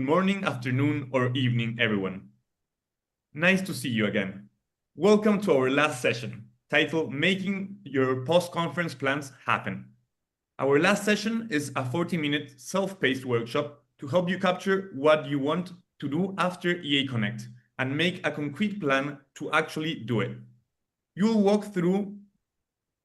morning, afternoon, or evening, everyone. Nice to see you again. Welcome to our last session, titled Making Your Post-Conference Plans Happen. Our last session is a 40-minute self-paced workshop to help you capture what you want to do after EA Connect and make a concrete plan to actually do it. You'll walk through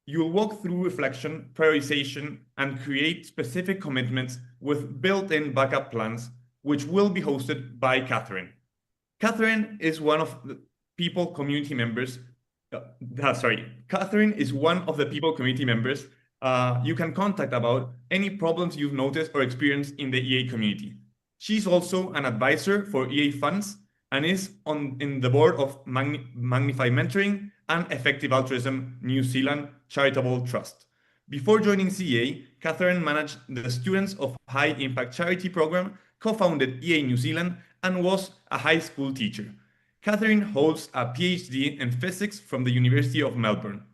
reflection, prioritization, and create specific commitments with built-in backup plans, which will be hosted by Catherine. Catherine is one of the people community members. Catherine is one of the people community members you can contact about any problems you've noticed or experienced in the EA community. She's also an advisor for EA funds and is in the board of Magnify Mentoring and Effective Altruism New Zealand Charitable Trust. Before joining CEA, Catherine managed the Students of High Impact Charity program, co-founded EA New Zealand, and was a high school teacher. Catherine holds a PhD in physics from the University of Melbourne.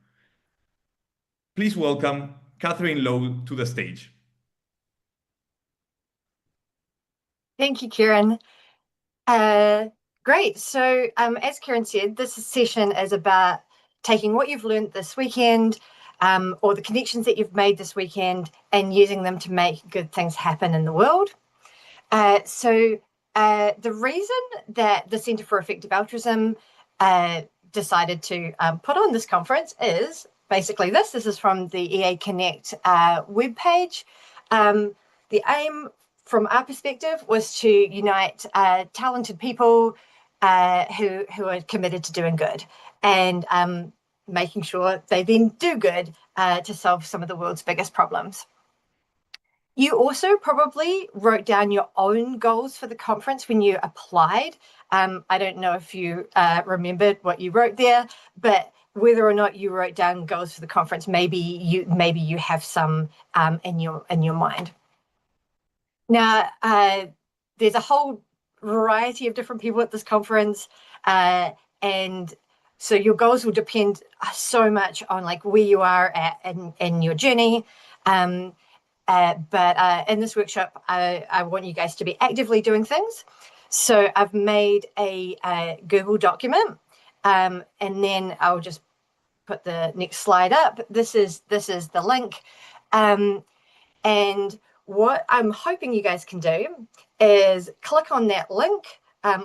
Please welcome Catherine Lowe to the stage. Thank you, Kieran. Great. So as Kieran said, this session is about taking what you've learned this weekend or the connections that you've made this weekend and using them to make good things happen in the world. So the reason that the Centre for Effective Altruism decided to put on this conference is basically this. This is from the EA Connect webpage. The aim from our perspective was to unite talented people who are committed to doing good and making sure they then do good to solve some of the world's biggest problems. You also probably wrote down your own goals for the conference when you applied. I don't know if you remembered what you wrote there, but whether or not you wrote down goals for the conference, maybe you have some in your mind. Now, there's a whole variety of different people at this conference, and so your goals will depend so much on like where you are at in your journey. But in this workshop, I want you guys to be actively doing things. So I've made a Google document, and then I'll just put the next slide up. This is the link, and what I'm hoping you guys can do is click on that link,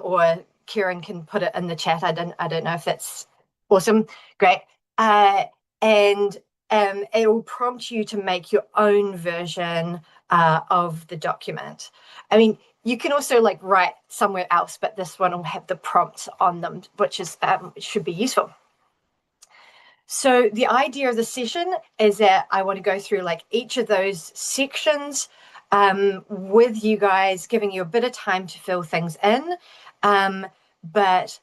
or Kieran can put it in the chat. I don't know if that's awesome. Great. And it will prompt you to make your own version of the document. I mean, you can also like write somewhere else, but this one will have the prompts on them, which is should be useful. So the idea of the session is that I want to go through like each of those sections with you guys, giving you a bit of time to fill things in. But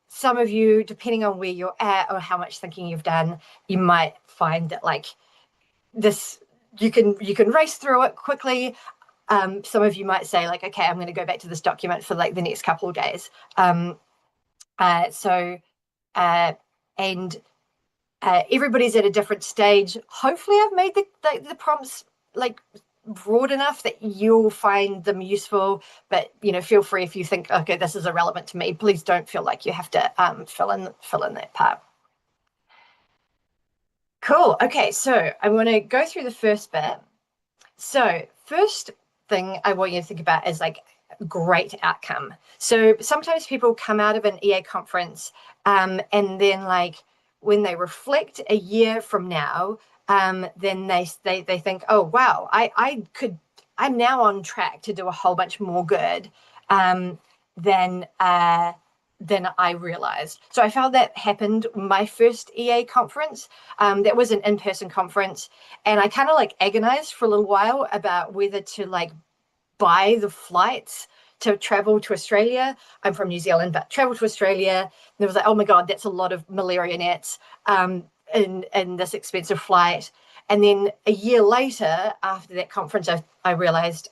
some of you, depending on where you're at or how much thinking you've done, you might find that like this, you can race through it quickly. Some of you might say like, okay, I'm going to go back to this document for like the next couple of days. Everybody's at a different stage. Hopefully I've made the prompts like broad enough that you'll find them useful, but feel free if you think, okay, this is irrelevant to me, please don't feel like you have to fill in that part. Cool. Okay, so I'm going to go through the first bit. So first thing I want you to think about is like great outcome. So sometimes people come out of an EA conference and then like when they reflect a year from now, then they think, oh wow, I'm now on track to do a whole bunch more good than I realized. So I found that happened my first EA conference. That was an in-person conference, and I kind of like agonized for a little while about whether to like buy the flights to travel to Australia. I'm from New Zealand, but travel to Australia. And it was like, oh my God, that's a lot of malaria nets in this expensive flight. And then a year later, after that conference, I realized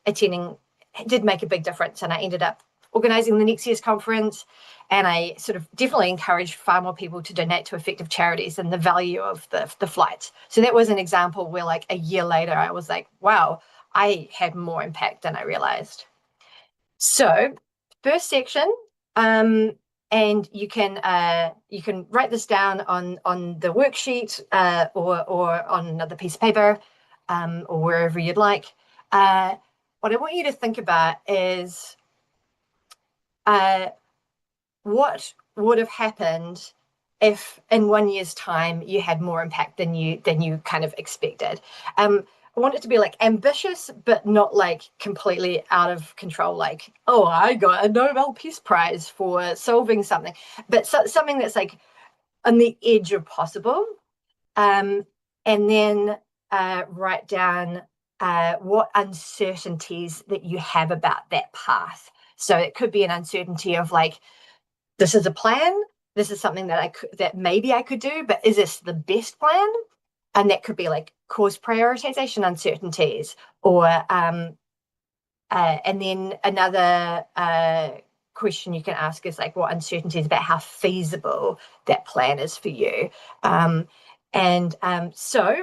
attending did make a big difference. And I ended up organizing the next year's conference. And I sort of definitely encouraged far more people to donate to effective charities and the value of the flights. So that was an example where like a year later, I was like, wow, I had more impact than I realized. So, first section, and you can write this down on the worksheet or on another piece of paper or wherever you'd like. What I want you to think about is what would have happened if in 1 year's time you had more impact than you kind of expected. I want it to be like ambitious, but not like completely out of control. Like, oh, I got a Nobel Peace Prize for solving something, but something that's like on the edge of possible. And then write down what uncertainties that you have about that path. So it could be an uncertainty of like, this is a plan. This is something that maybe I could do, but is this the best plan? And that could be like course prioritization uncertainties, or and then another question you can ask is like, what uncertainties about how feasible that plan is for you? So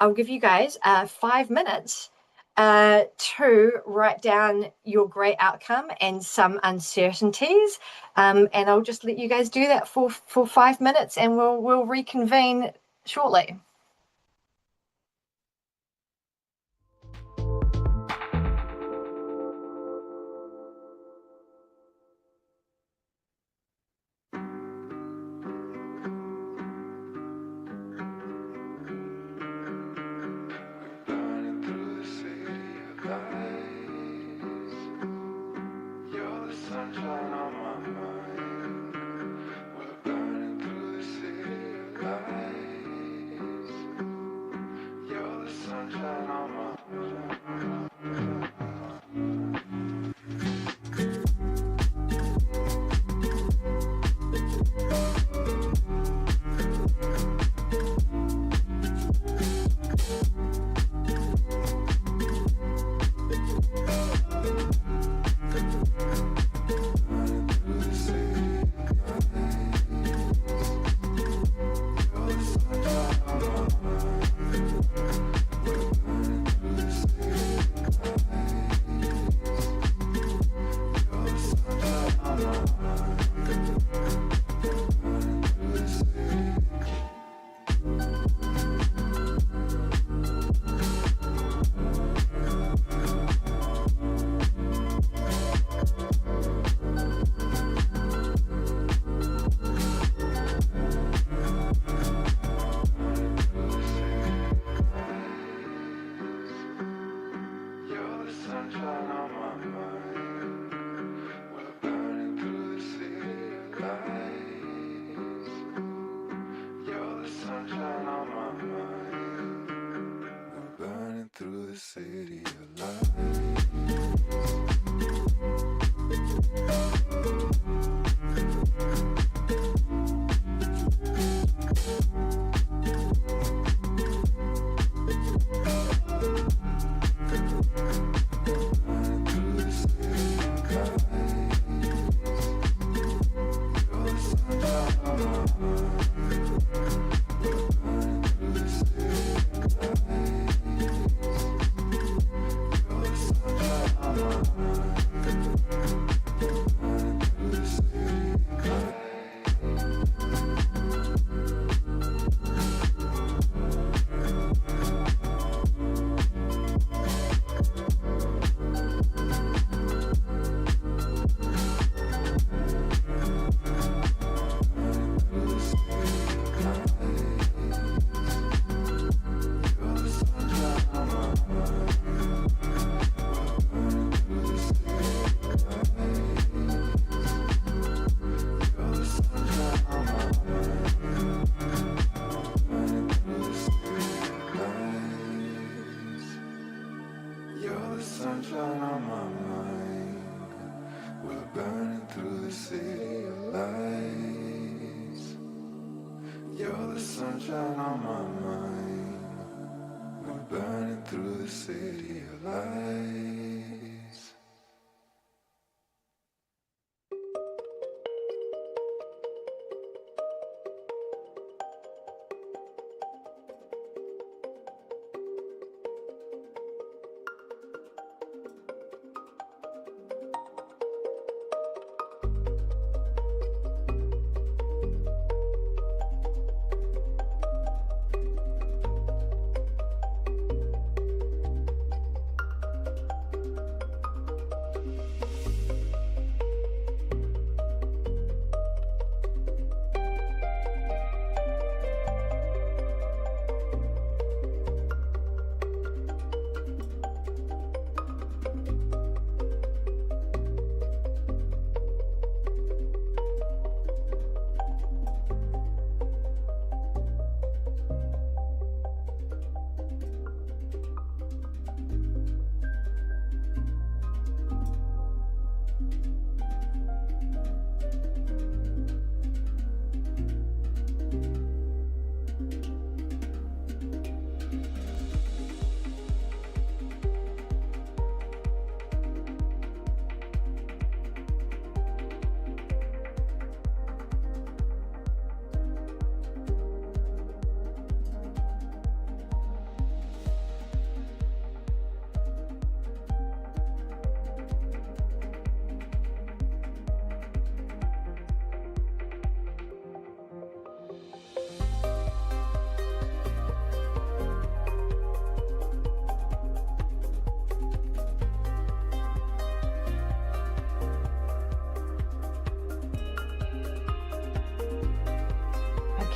I'll give you guys 5 minutes to write down your great outcome and some uncertainties. And I'll just let you guys do that for 5 minutes, and we'll reconvene shortly.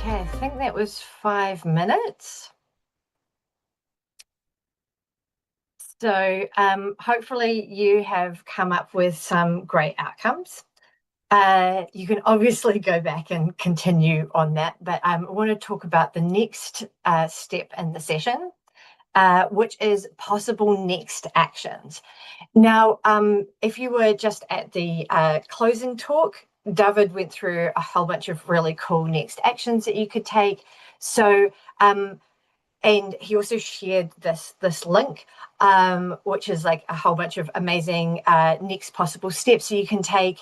Okay, I think that was 5 minutes. So hopefully you have come up with some great outcomes. You can obviously go back and continue on that, but I want to talk about the next step in the session, which is possible next actions. Now, if you were just at the closing talk, David went through a whole bunch of really cool next actions that you could take. So, and he also shared this link, which is like a whole bunch of amazing next possible steps you can take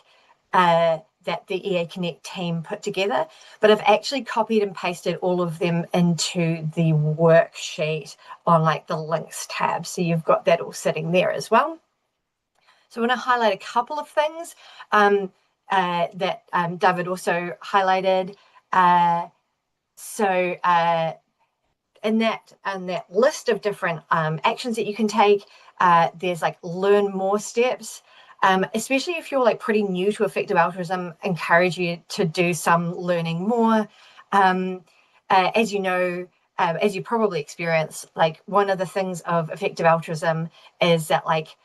that the EA Connect team put together. But I've actually copied and pasted all of them into the worksheet on like the links tab. So you've got that all sitting there as well. So I want to highlight a couple of things that David also highlighted. In that list of different actions that you can take, there's like learn more steps. Especially if you're like pretty new to effective altruism, encourage you to do some learning more. As you know, as you probably experience, like one of the things of effective altruism is that like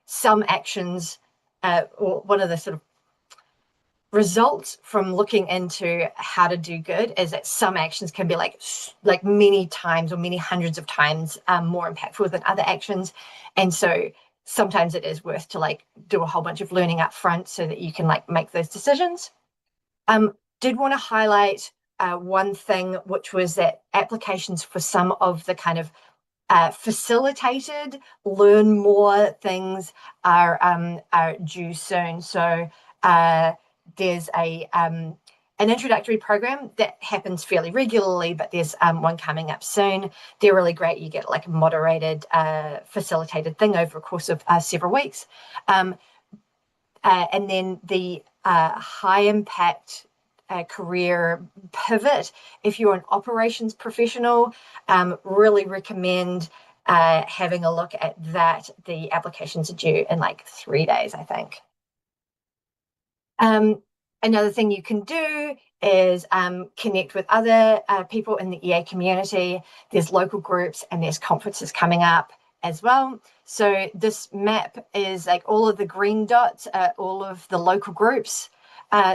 some actions, or one of the sort of results from looking into how to do good is that some actions can be like many times or many hundreds of times more impactful than other actions. And so sometimes it is worth to like do a whole bunch of learning up front so that you can like make those decisions. Did want to highlight one thing, which was that applications for some of the kind of facilitated learn more things are due soon. So there's an introductory program that happens fairly regularly, but there's one coming up soon. They're really great. You get like a moderated, facilitated thing over a course of several weeks. And then the high impact career pivot, if you're an operations professional, really recommend having a look at that. The applications are due in like 3 days, I think. Another thing you can do is connect with other people in the EA community. There's local groups and there's conferences coming up as well. So this map is like all of the green dots, all of the local groups.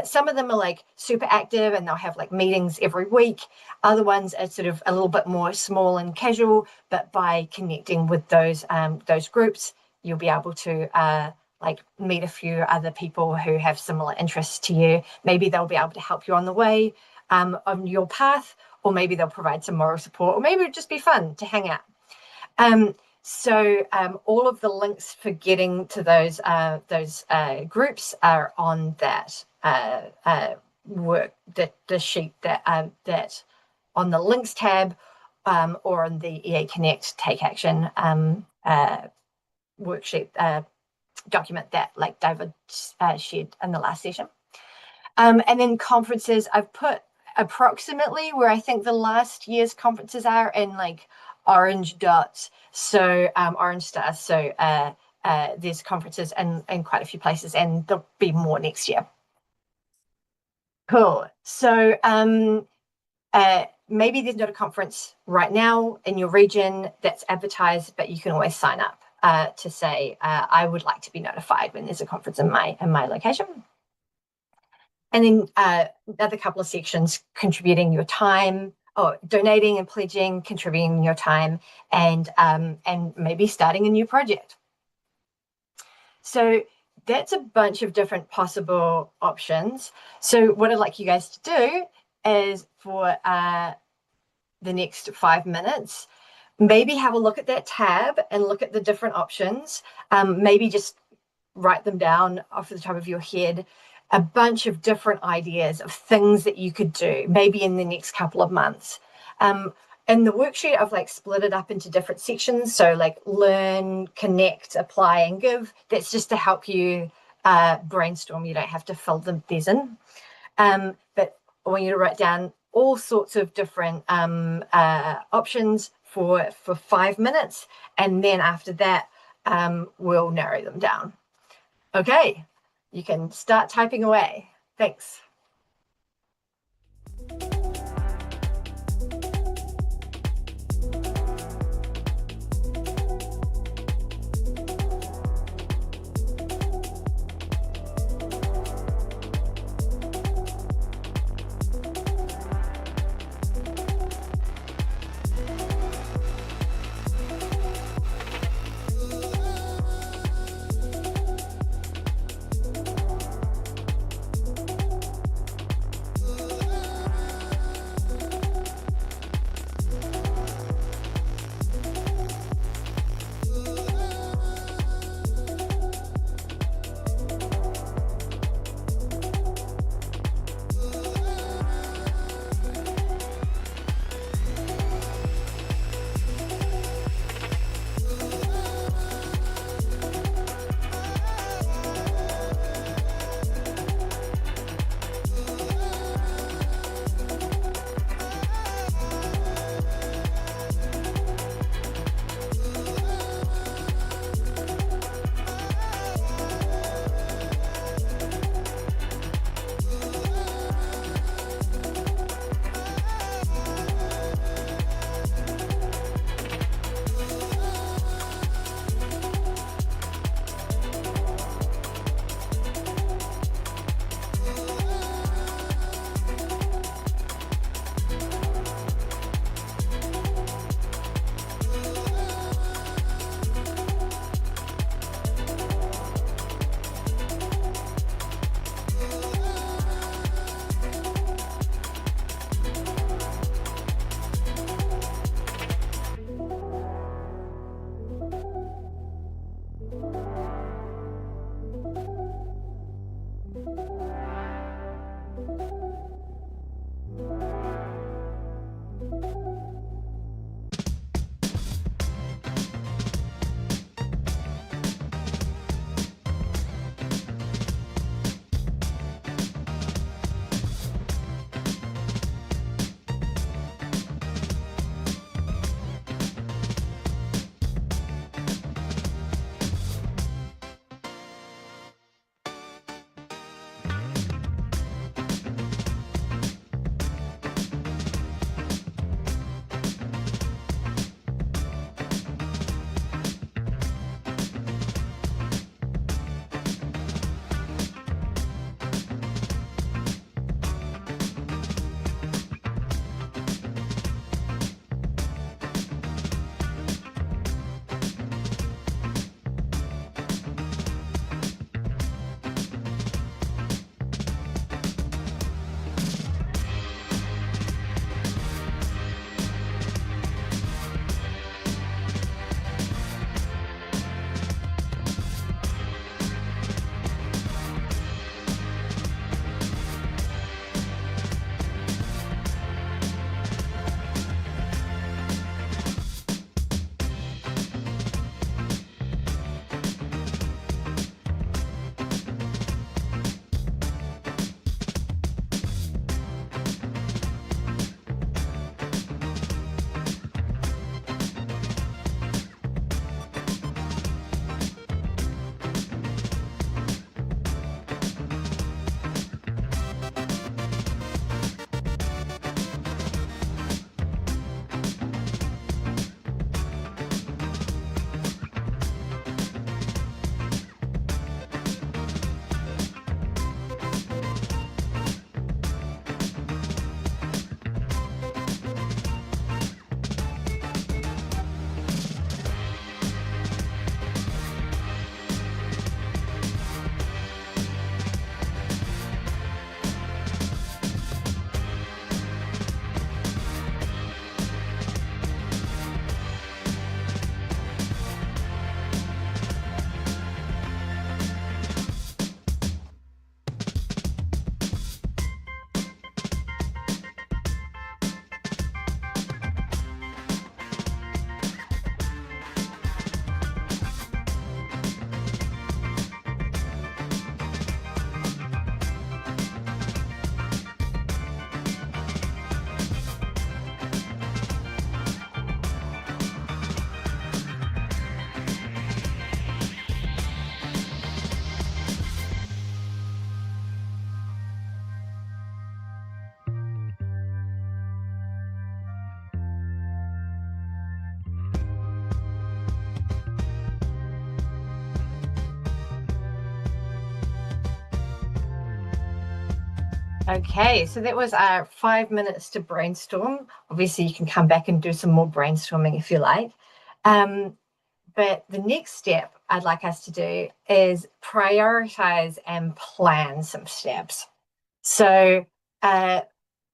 Some of them are like super active and they'll have like meetings every week. Other ones are sort of a little bit more small and casual, but by connecting with those groups, you'll be able to like meet a few other people who have similar interests to you. Maybe they'll be able to help you on the way on your path, or maybe they'll provide some moral support, or maybe it'd just be fun to hang out. So all of the links for getting to those groups are on that the sheet that on the links tab, or on the EA Connect Take Action worksheet document that like David shared in the last session. And then conferences, I've put approximately where I think the last year's conferences are in like orange dots, so orange stars. So there's conferences in quite a few places, and there'll be more next year. Cool. So maybe there's not a conference right now in your region that's advertised, but you can always sign up to say, I would like to be notified when there's a conference in my location. And then another couple of sections, contributing your time, or donating and pledging, contributing your time, and maybe starting a new project. So that's a bunch of different possible options. So what I'd like you guys to do is for the next 5 minutes, maybe have a look at that tab and look at the different options. Maybe just write them down off the top of your head, a bunch of different ideas of things that you could do maybe in the next couple of months. In the worksheet, I've like split it up into different sections. So like learn, connect, apply, and give. That's just to help you brainstorm. You don't have to fill these in. But I want you to write down all sorts of different options for 5 minutes. And then after that, we'll narrow them down. Okay, you can start typing away. Thanks. Okay, so that was our 5 minutes to brainstorm. Obviously, you can come back and do some more brainstorming if you like. But the next step I'd like us to do is prioritize and plan some steps. So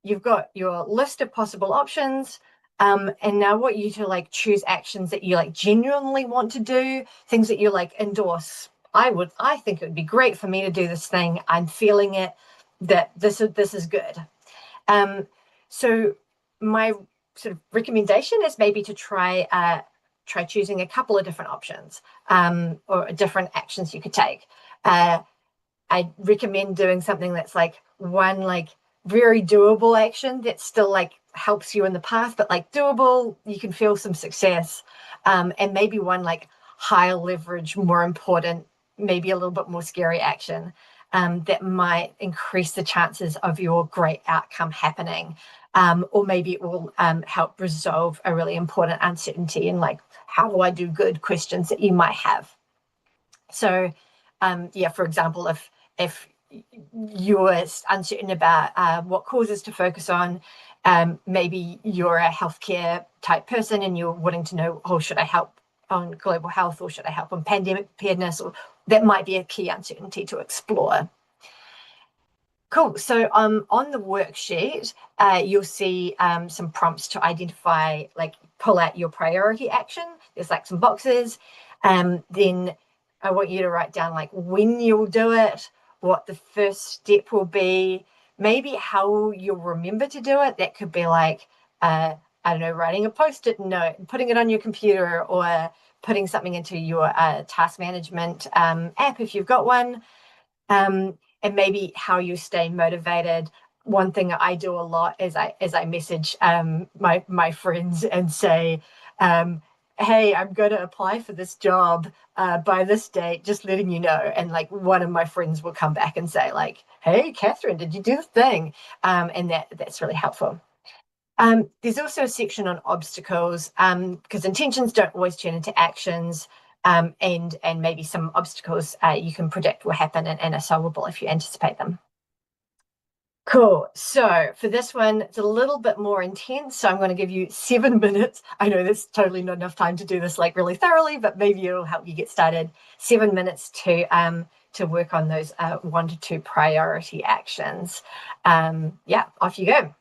you've got your list of possible options. And now I want you to like choose actions that you like genuinely want to do, things that you like endorse. I think it would be great for me to do this thing. I'm feeling it, that this is good. So my sort of recommendation is maybe to try choosing a couple of different options, or different actions you could take. I recommend doing something that's like one like very doable action that still like helps you in the path, but like doable, you can feel some success. And maybe one like higher leverage, more important, maybe a little bit more scary action, that might increase the chances of your great outcome happening. Or maybe it will help resolve a really important uncertainty in like, how do I do good questions that you might have. So yeah, for example, if you're uncertain about what causes to focus on, maybe you're a healthcare type person and you're wanting to know, oh, should I help on global health or should I help on pandemic preparedness? Or that might be a key uncertainty to explore. Cool. So on the worksheet, you'll see some prompts to identify, like pull out your priority action. There's like some boxes. Then I want you to write down like when you'll do it, what the first step will be, maybe how you'll remember to do it. That could be like, I don't know, writing a post-it note, putting it on your computer, or putting something into your task management app if you've got one. And maybe how you stay motivated. One thing I do a lot is I message my friends and say, hey, I'm going to apply for this job by this date, just letting you know. And like one of my friends will come back and say like, hey, Catherine, did you do the thing? And that's really helpful. There's also a section on obstacles, because intentions don't always turn into actions. And maybe some obstacles you can predict will happen and are solvable if you anticipate them. Cool. So for this one, it's a little bit more intense. So I'm going to give you 7 minutes. I know that's totally not enough time to do this like really thoroughly, but maybe it'll help you get started. 7 minutes to work on those 1 to 2 priority actions. Yeah, off you go.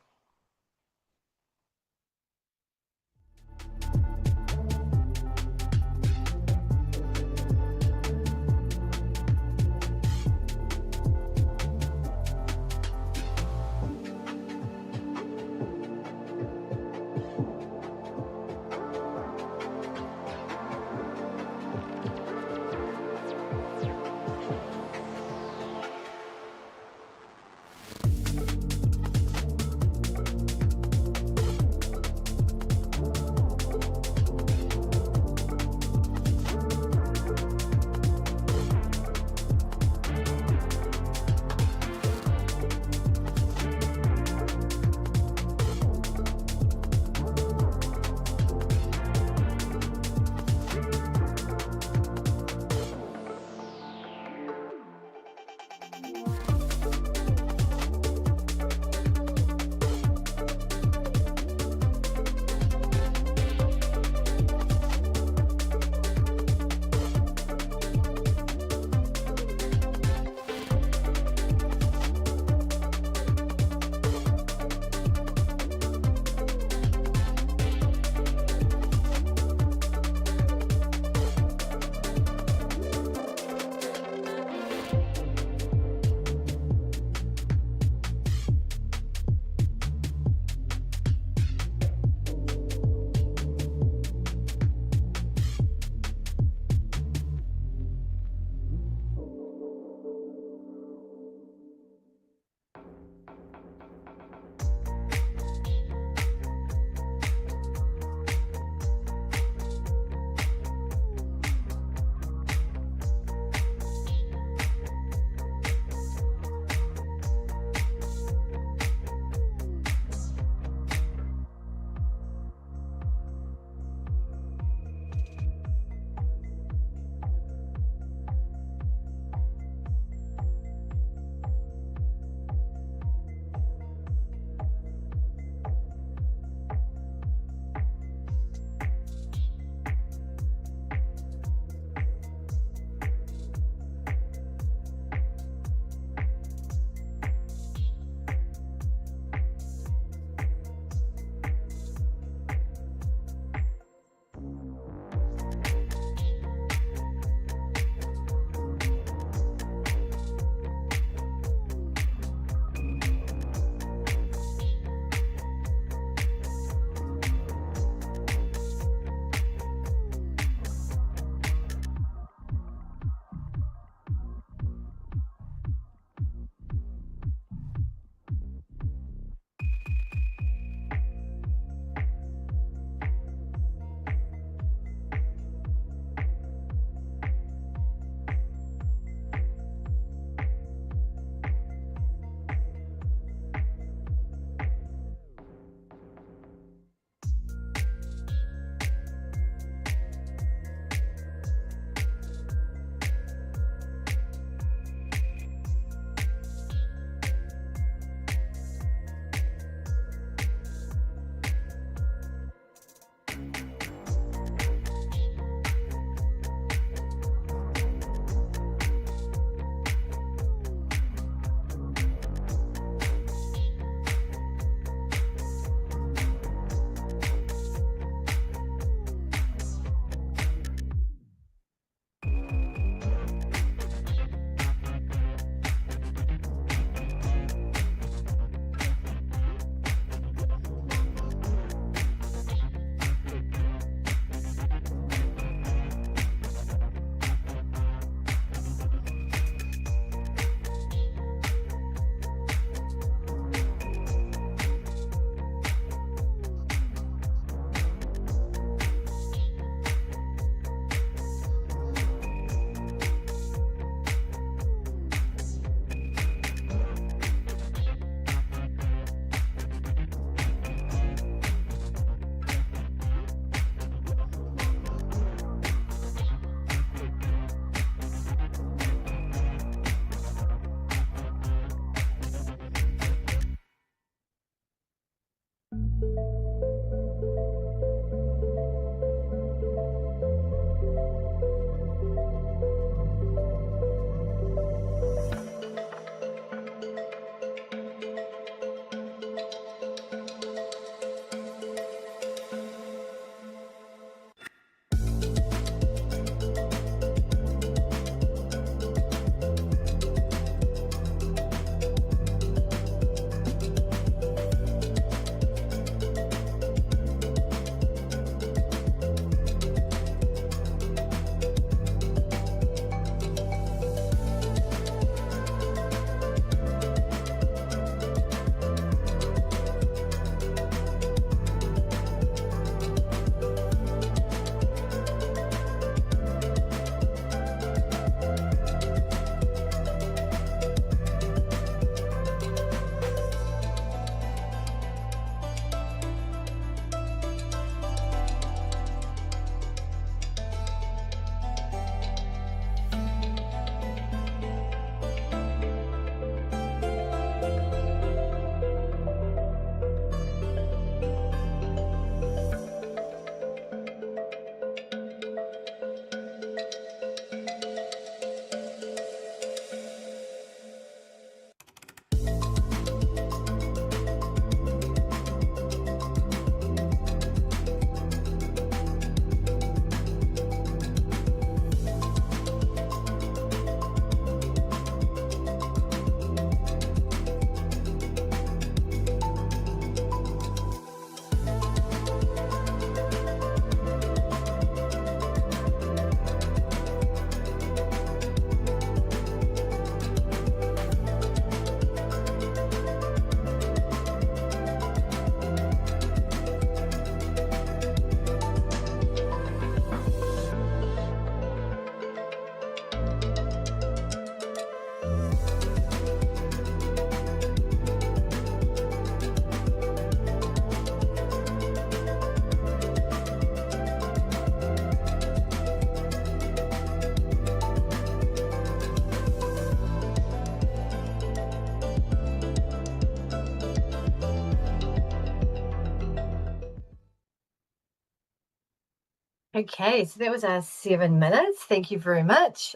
Okay, so that was our 7 minutes. Thank you very much.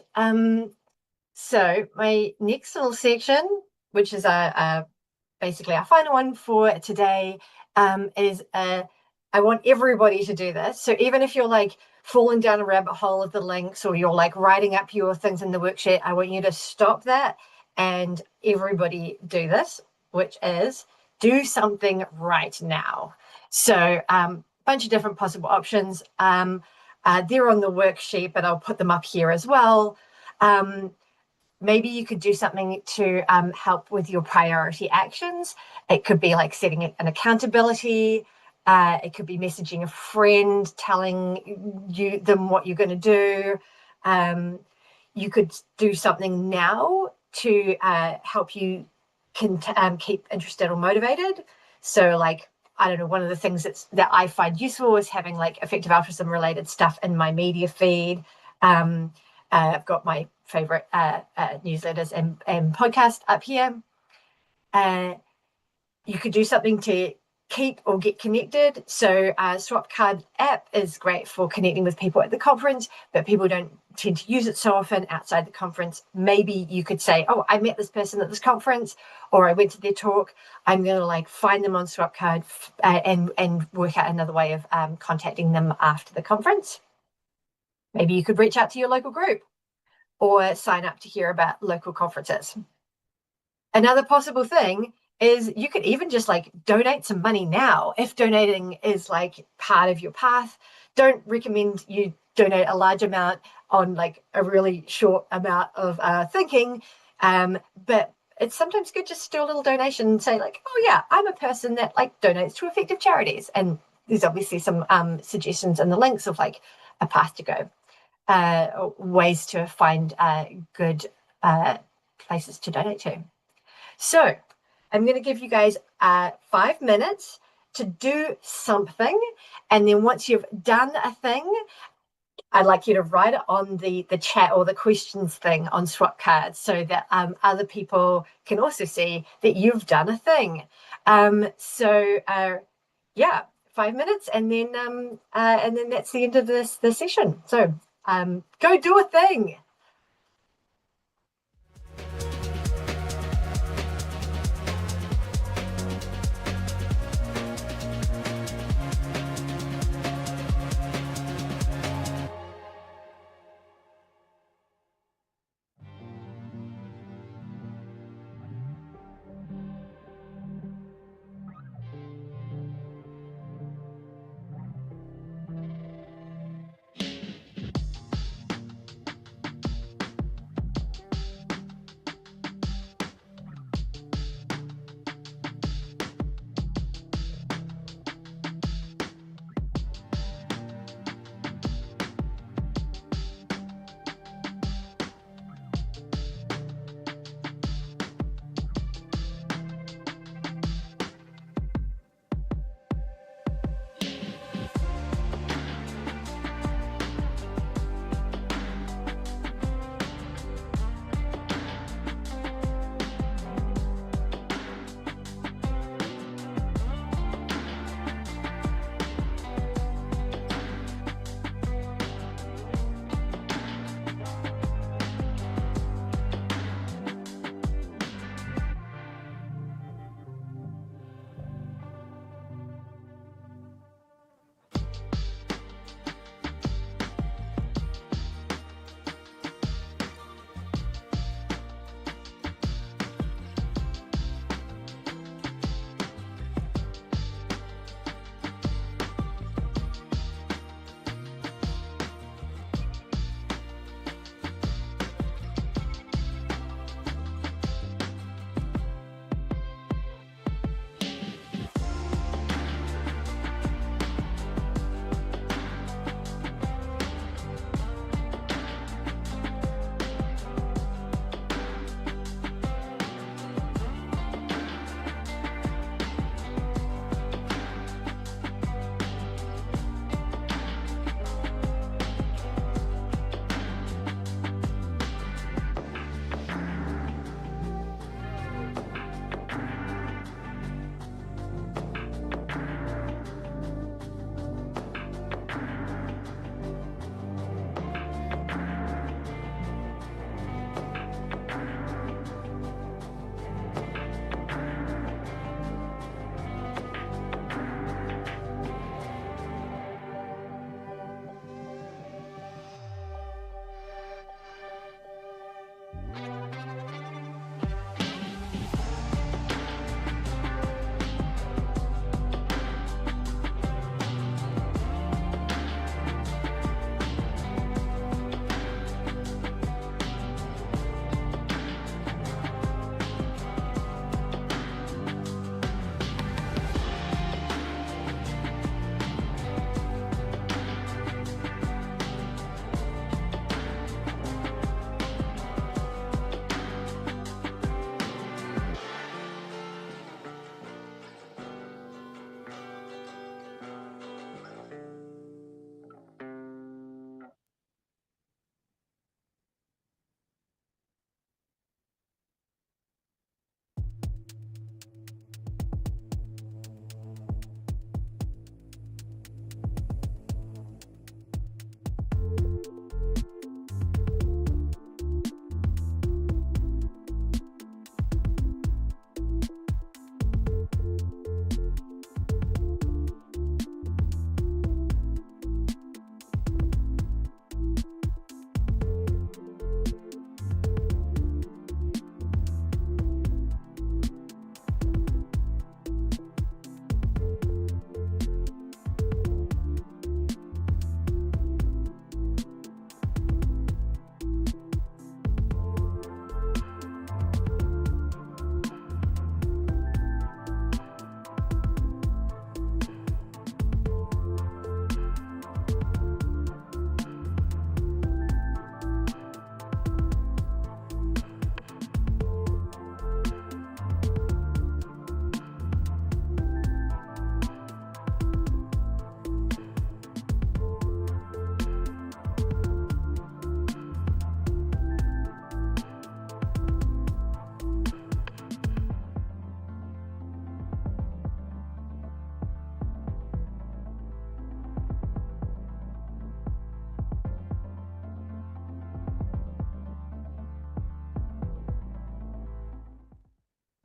So my next little section, which is basically our final one for today, is I want everybody to do this. So even if you're like falling down a rabbit hole of the links, or you're like writing up your things in the worksheet, I want you to stop that and everybody do this, which is do something right now. So bunch of different possible options. They're on the worksheet, but I'll put them up here as well. Maybe you could do something to help with your priority actions. It could be like setting an accountability. It could be messaging a friend, telling them what you're going to do. You could do something now to help you keep interested or motivated. So like, I don't know, one of the things that I find useful is having like effective altruism related stuff in my media feed. I've got my favorite newsletters and podcast up here. You could do something to keep or get connected. So Swapcard app is great for connecting with people at the conference, but people don't tend to use it so often outside the conference. Maybe you could say, oh, I met this person at this conference, or I went to their talk. I'm going to like find them on Swapcard and work out another way of contacting them after the conference. Maybe you could reach out to your local group or sign up to hear about local conferences. Another possible thing is you could even just like donate some money now. If donating is like part of your path, don't recommend you donate a large amount on like a really short amount of thinking. But it's sometimes good just to do a little donation and say like, oh yeah, I'm a person that like donates to effective charities. And there's obviously some suggestions in the links of like a path to go, ways to find good places to donate to. So I'm going to give you guys 5 minutes to do something. And then once you've done a thing, I'd like you to write it on the chat or the questions thing on Swapcard so that other people can also see that you've done a thing. yeah, 5 minutes, and then that's the end of the session. So go do a thing.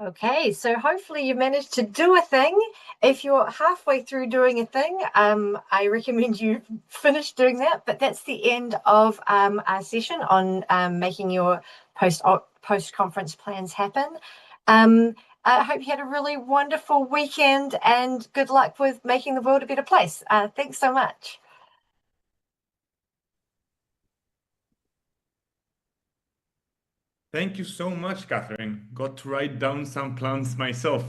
Okay, so hopefully you managed to do a thing. If you're halfway through doing a thing, I recommend you finish doing that. But that's the end of our session on making your post conference plans happen. I hope you had a really wonderful weekend and good luck with making the world a better place. Thanks so much. Thank you so much, Catherine. Got to write down some plans myself.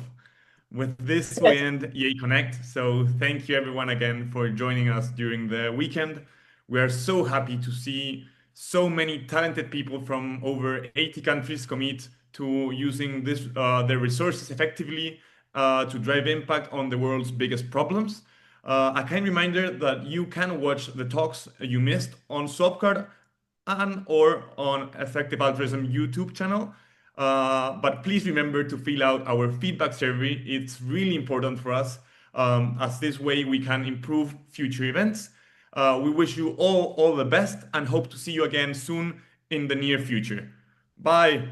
With this, we end EA Connect. So thank you everyone again for joining us during the weekend. We are so happy to see so many talented people from over 80 countries commit to using their resources effectively to drive impact on the world's biggest problems. A kind reminder that you can watch the talks you missed on Swapcard and or on Effective Altruism YouTube channel. But please remember to fill out our feedback survey. It's really important for us, as this way we can improve future events. We wish you all the best and hope to see you again soon in the near future. Bye.